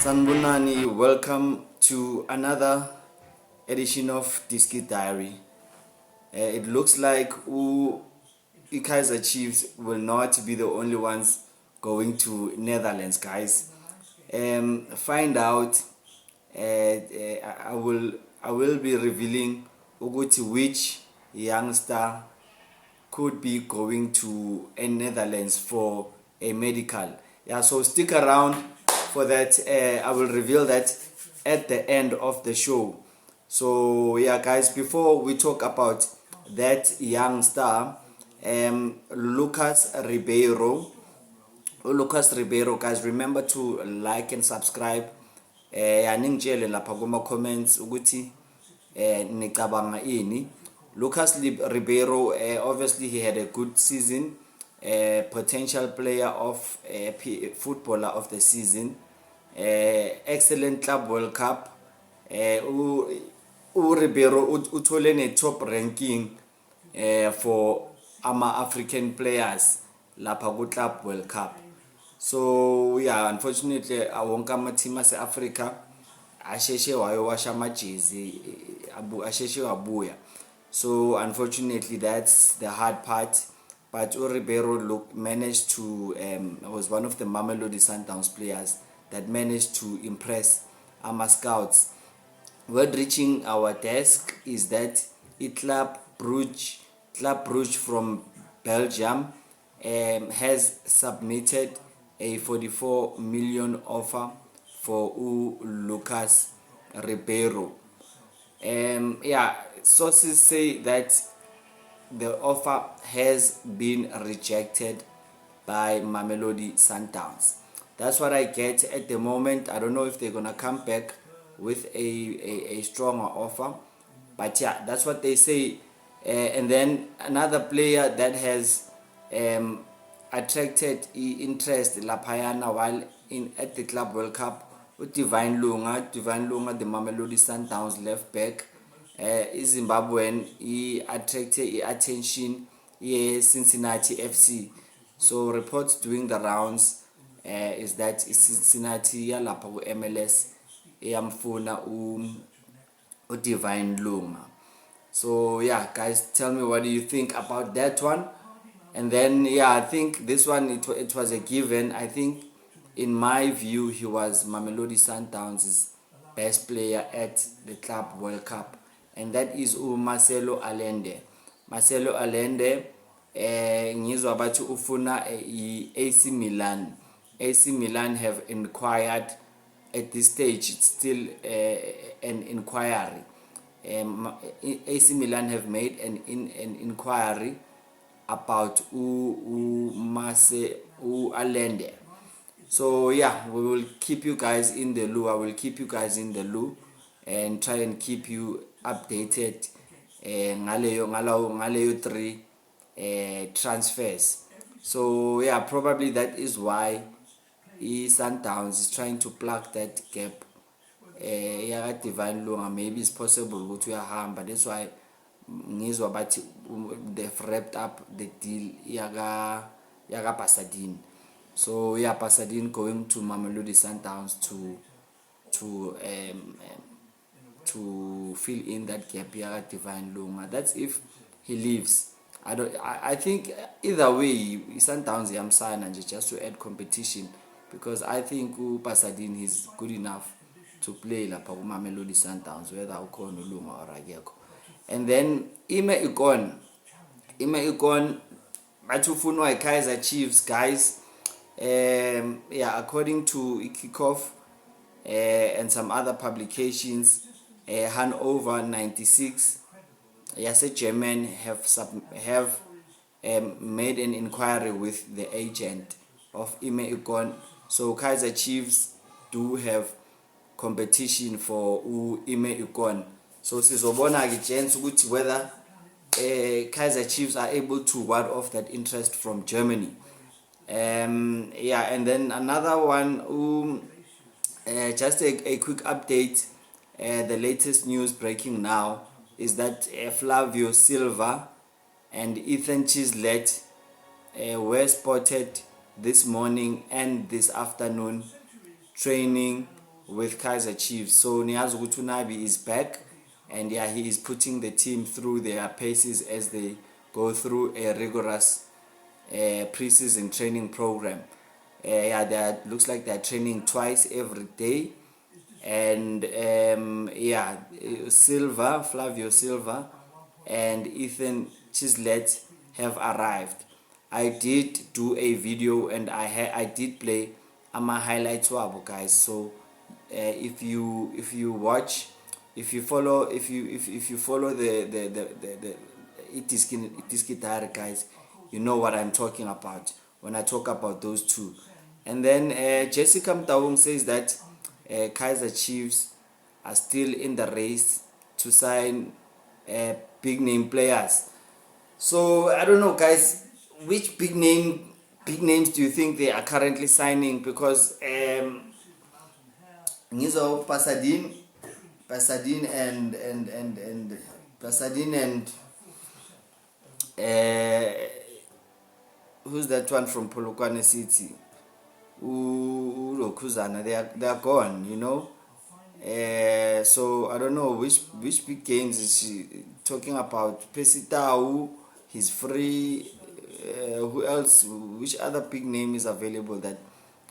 Sanbonani, welcome to another edition of Diski Diary. It looks like Kaizer Chiefs will not be the only ones going to Netherlands, guys. Find out. I will be revealing which youngster could be going to Netherlands for a medical. Yeah, so stick around for that. I will reveal that at the end of the show. So yeah, guys, before we talk about that young star, Lucas Ribeiro. Lucas Ribeiro, guys, remember to like and subscribe. Aningitshele lapha kuma comments ukuthi nicabanga ini. Lucas Ribeiro, obviously he had a good season, potential player of footballer of the season, excellent Club World Cup. Ribeiro uthole ne top ranking for African players lapha ku Club World Cup. So yeah, unfortunately wonke ama-team ase-Africa asheshe wayowasha amajezi asheshe wabuya. So unfortunately that's the hard part, but Ribeiro managed to was one of the Mamelodi Sundowns players that managed to impress our scouts. Word reaching our desk is that Club Brugge from Belgium has submitted a 44 million offer for Lucas Ribeiro. Yeah, sources say that the offer has been rejected by Mamelodi Sundowns. That's what I get at the moment. I don't know if they're gonna come back with a stronger offer, but yeah, that's what they say. And then another player that has attracted interest laphayana while at the Club World Cup, Divine Lunga, the Mamelodi Sundowns left back, is Zimbabwean. He attracted attention Cincinnati FC. So reports doing the rounds is that Cincinnati yalapha ku MLS eyamfuna Divine Lunga. So yeah, guys, tell me, what do you think about that one? And then yeah, I think this one it was a given. I think in my view he was Mamelodi Sundowns' best player at the Club World Cup, and that is Marcelo Allende. Marcelo Allende ngizwa bathi ufuna AC Milan. AC Milan have inquired at this stage. It's still an inquiry. AC Milan have made an inquiry about Allende. So yeah, we will keep you guys in the loop. I will keep you guys in the loop and try and keep you updated ngaleyo 3 transfers. So yeah, probably that is why Sundowns is trying to plug that gap. Divine Lunga, maybe it's possible ukuthi uyahamba. That's why ngizwa bathi they've wrapped up the deal yaga Pasadena. So yeah, Pasadena going to Mamelodi Sundowns to fill in that gap yaga Divine Lunga. That's if he leaves. I think either way Sundowns yamsana nje just to add competition, because I think Pasadena is good enough to play lapha ku Mamelodi Sundowns whether ukhona uLunga or akekho. And then Ime Ikon bathi ufunwa Kaizer Chiefs, guys. Yeah, according to Kickoff and some other publications, Hanover 96 German have made an inquiry with the agent of Ime Ikon. So Kaizer Chiefs do have competition for Ime Ikon. So sizobona ke chance ukuthi whether Kaizer Chiefs are able to ward off that interest from Germany. Yeah, and then another one, just a quick update. The latest news breaking now is that Flavio Silva and Ethan Chislett were spotted this morning and this afternoon training with Kaizer Chiefs. So Niyazi ukuthi Nabi is back, and yeah, he is putting the team through their paces as they go through a rigorous pre-season training program. Yeah, looks like they're training twice every day, and Flavio Silva and Ethan Chislett have arrived. I did do a video, and I did play my highlights wabo, guys. So if you watch, if you follow the Itiski Diary, guys, you know what I'm talking about when I talk about those two. And then Jessica Mtawung says that Kaizer Chiefs are still in the race to sign big name players. So I don't know, guys, which big names do you think they are currently signing? Because Ngizo Pasadine and who's that one from Polokwane City? Lokuzana, they are gone, you know. So I don't know which big games is she talking about. Pesitau, he's free. Who else? Which other big name is available that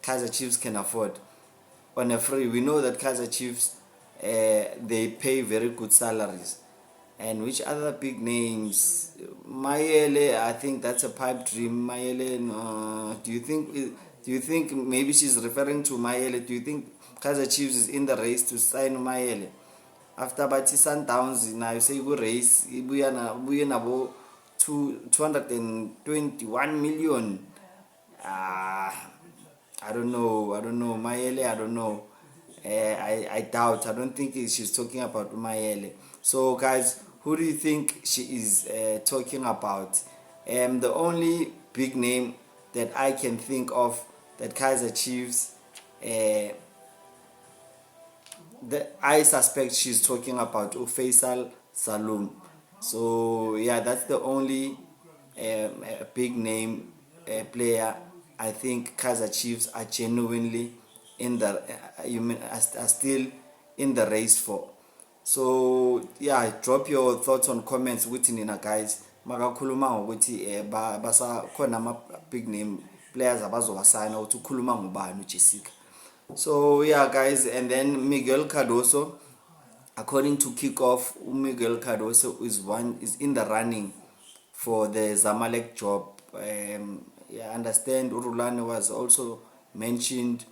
Kaizer Chiefs can afford on a free? We know that Kaizer Chiefs they pay very good salaries. And which other big names? Mayele, I think that's a pipe dream. Mayele, no. Do you think maybe she's referring to Mayele? Do you think Kaizer Chiefs is in the race to sign Mayele? After Bati Sundowns, now you say you race, buya nabo 221 million. I don't know. Mayele, I don't know. I doubt. I don't think she's talking about Mayele. So guys, who do you think she is talking about? The only big name that I can think of that Kaizer Chiefs, that I suspect she's talking about Faisal Salum. So yeah, that's the only big name player I think Kaizer Chiefs are genuinely in the are still in the race for. So yeah, drop your thoughts on comments with Nina, guys. Makakhuluma ngokuthi basa khona ama big name players abazowasayina ukuthi ukhuluma ngubani uJessica. So yeah, guys, and then Miguel Cardoso, according to Kickoff, Miguel Cardoso is in the running for the Zamalek job. Yeah, I understand Urulane was also mentioned.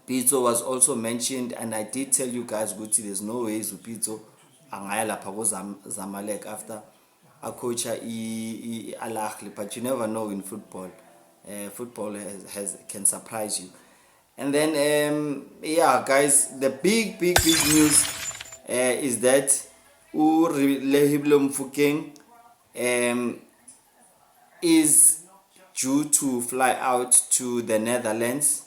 Pizzo was also mentioned, and I did tell you guys, Gucci, there's no way Pizzo angaya lapha Zamalek after a coach Al Ahly, but you never know in football. Football can surprise you. And then yeah, guys, the big news is that Lehiblo Mfukeng is due to fly out to the Netherlands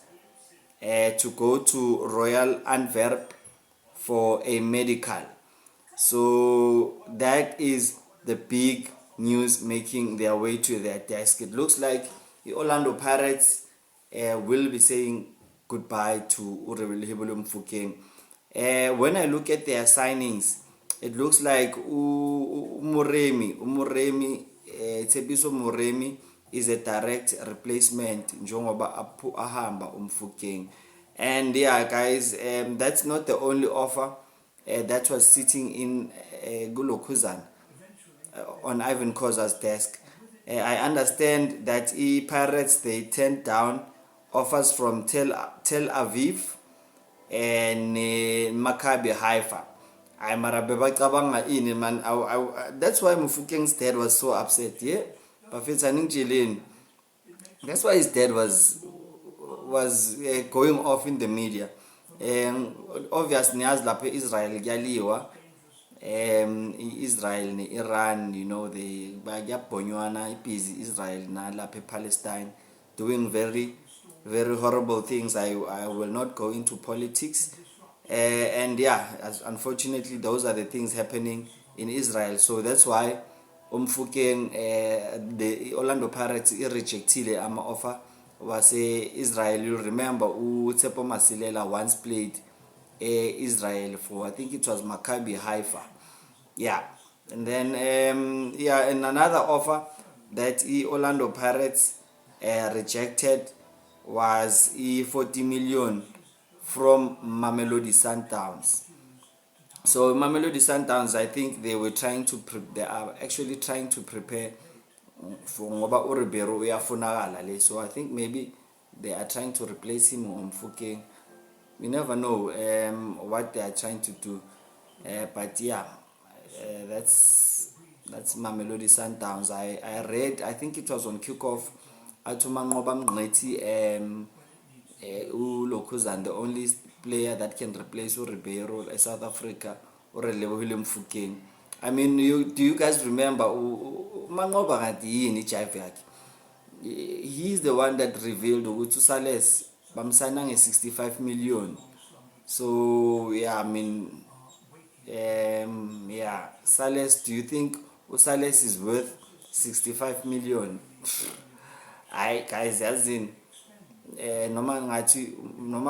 to go to Royal Antwerp for a medical. So that is the big news making their way to their desk. It looks like the Orlando Pirates will be saying goodbye to Lehiblo Mfukeng. When I look at their signings, it looks like Umuremi Tsepiso Muremi is a direct replacement njengoba ahamba Mfukeng. And yeah, guys, that's not the only offer that was sitting in Gulokuzan on Ivan Koza's desk. I understand that Pirates, they turned down offers from Tel Aviv and Maccabi Haifa. That's why Mfukeng's dad was so upset. Yeah, that's why his dad was going off in the media. Obviously, as Israel Galiwa, Israel and Iran, you know, they busy Israel na Palestine doing very horrible things. I will not go into politics. And yeah, unfortunately, those are the things happening in Israel. So that's why Mfukeng, the Orlando Pirates, rejected ama offer was Israel. You remember, Tsepo Masilela once played Israel for, I think it was Maccabi Haifa. Yeah. And then and another offer that Orlando Pirates rejected was 40 million from Mamelodi Sundowns. So Mamelodi Sundowns, I think they were trying to they are actually trying to prepare for ngoba uRibeiro uyafunakala le. So I think maybe they are trying to replace him on Mofokeng. We never know what they are trying to do. But yeah, that's Mamelodi Sundowns. I read, I think it was on kickoff, Atuma Ngoba Mngqethi uLokhuzana, the only player that can replace uRibeiro in South Africa, or Relebohile Mofokeng. I mean, do you guys remember Mangoba ngati yini jive yakhe? He's the one that revealed ukuthi uSales bamsana nge-65 million. So yeah, I mean, yeah, Sales, do you think Sales is worth 65 million? Hayi guys, yazini noma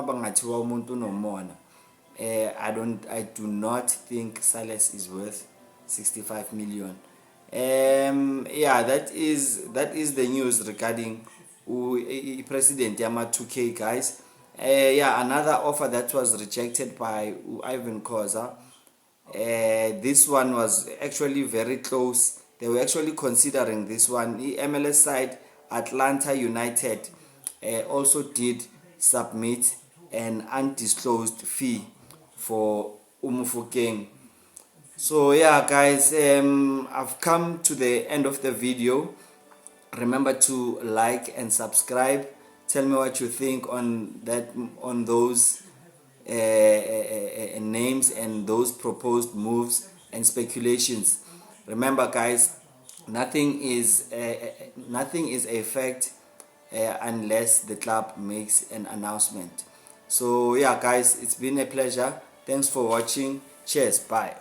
bangathiwa umuntu unomona, I do not think Sales is worth 65 million. Yeah, that is the news regarding President Yama 2K, guys. Yeah, another offer that was rejected by Ivan Khoza. This one was actually very close. They were actually considering this one. The MLS side, Atlanta United, also did submit an undisclosed fee for Mofokeng. So yeah, guys, I've come to the end of the video. Remember to like and subscribe. Tell me what you think on those names and those proposed moves and speculations. Remember, guys, nothing is a fact unless the club makes an announcement. So yeah, guys, it's been a pleasure. Thanks for watching. Cheers. Bye.